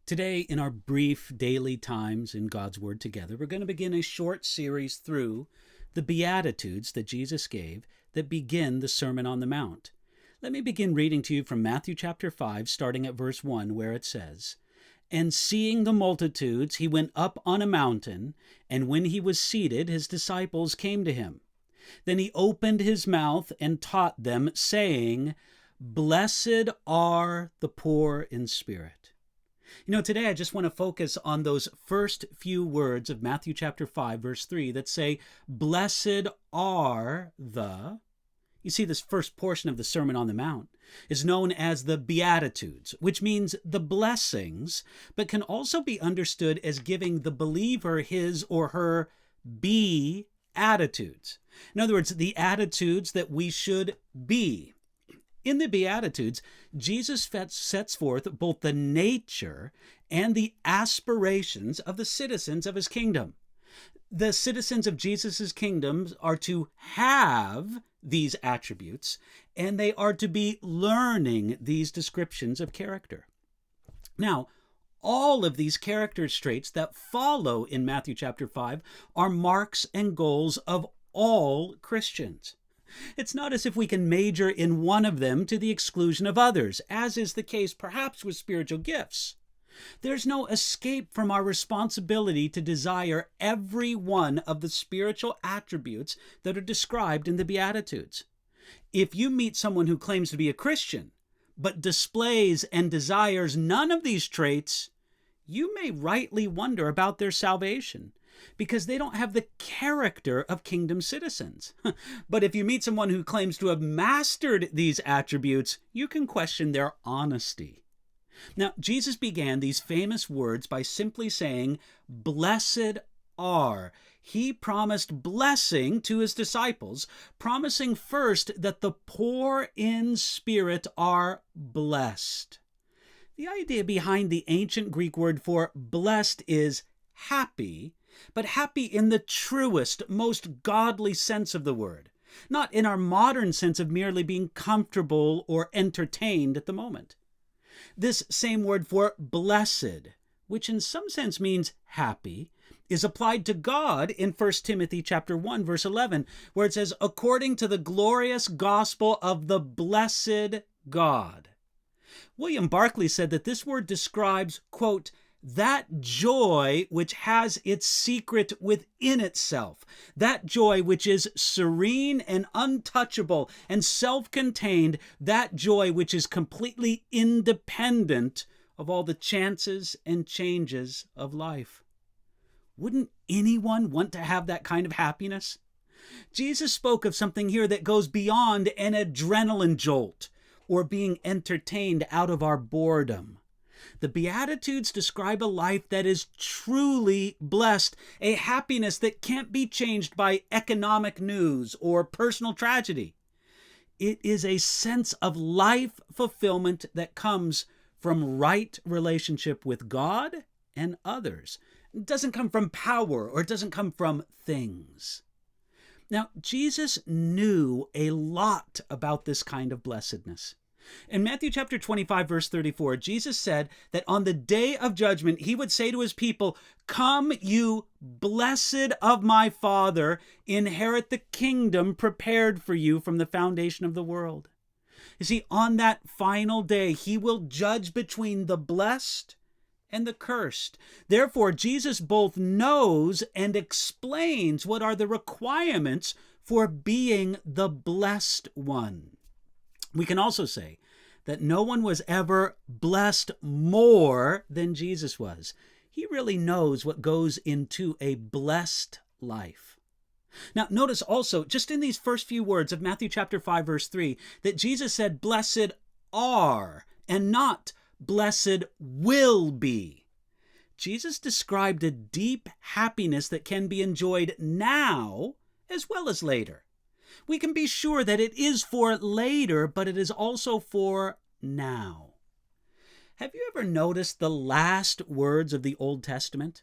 Today, in our brief daily times in God's Word together, we're going to begin a short series through the Beatitudes that Jesus gave that begin the Sermon on the Mount. Let me begin reading to you from Matthew chapter 5, starting at verse 1, where it says, "And seeing the multitudes, he went up on a mountain, and when he was seated, his disciples came to him. Then he opened his mouth and taught them, saying, 'Blessed are the poor in spirit.'" Today I just want to focus on those first few words of Matthew chapter 5, verse 3 that say, "Blessed are the..." You see, this first portion of the Sermon on the Mount is known as the Beatitudes, which means the blessings, but can also be understood as giving the believer his or her be-attitudes. In other words, the attitudes that we should be. In the Beatitudes, Jesus sets forth both the nature and the aspirations of the citizens of his kingdom. The citizens of Jesus' kingdom are to have these attributes, and they are to be learning these descriptions of character. Now, all of these character traits that follow in Matthew chapter 5 are marks and goals of all Christians. It's not as if we can major in one of them to the exclusion of others, as is the case perhaps with spiritual gifts. There's no escape from our responsibility to desire every one of the spiritual attributes that are described in the Beatitudes. If you meet someone who claims to be a Christian, but displays and desires none of these traits, you may rightly wonder about their salvation, because they don't have the character of kingdom citizens. But if you meet someone who claims to have mastered these attributes, you can question their honesty. Now, Jesus began these famous words by simply saying, "Blessed are." He promised blessing to his disciples, promising first that the poor in spirit are blessed. The idea behind the ancient Greek word for blessed is happy, but happy in the truest, most godly sense of the word, not in our modern sense of merely being comfortable or entertained at the moment. This same word for blessed, which in some sense means happy, is applied to God in 1 Timothy chapter 1, verse 11, where it says, "According to the glorious gospel of the blessed God." William Barclay said that this word describes, quote, "that joy which has its secret within itself, that joy which is serene and untouchable and self-contained, that joy which is completely independent of all the chances and changes of life." Wouldn't anyone want to have that kind of happiness? Jesus spoke of something here that goes beyond an adrenaline jolt or being entertained out of our boredom. The Beatitudes describe a life that is truly blessed, a happiness that can't be changed by economic news or personal tragedy. It is a sense of life fulfillment that comes from right relationship with God and others. It doesn't come from power, or it doesn't come from things. Now, Jesus knew a lot about this kind of blessedness. In Matthew chapter 25, verse 34, Jesus said that on the day of judgment, he would say to his people, "Come, you blessed of my Father, inherit the kingdom prepared for you from the foundation of the world." You see, on that final day, he will judge between the blessed and the cursed. Therefore, Jesus both knows and explains what are the requirements for being the blessed one. We can also say that no one was ever blessed more than Jesus was. He really knows what goes into a blessed life. Now, notice also, just in these first few words of Matthew chapter 5, verse 3, that Jesus said, "Blessed are," and not "blessed will be." Jesus described a deep happiness that can be enjoyed now as well as later. We can be sure that it is for later, but it is also for now. Have you ever noticed the last words of the Old Testament?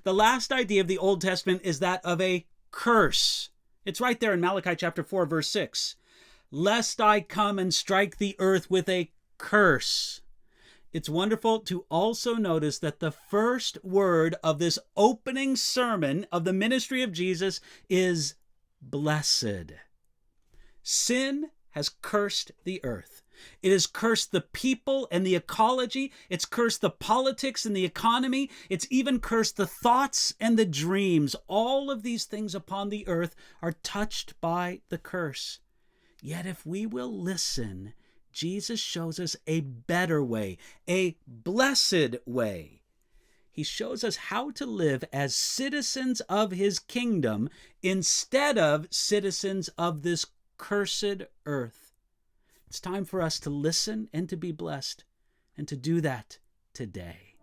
The last idea of the Old Testament is that of a curse. It's right there in Malachi chapter 4, verse 6. "Lest I come and strike the earth with a curse." It's wonderful to also notice that the first word of this opening sermon of the ministry of Jesus is blessed. Sin has cursed the earth. It has cursed the people and the ecology. It's cursed the politics and the economy. It's even cursed the thoughts and the dreams. All of these things upon the earth are touched by the curse. Yet if we will listen, Jesus shows us a better way, a blessed way. He shows us how to live as citizens of his kingdom instead of citizens of this cursed earth. It's time for us to listen and to be blessed, and to do that today.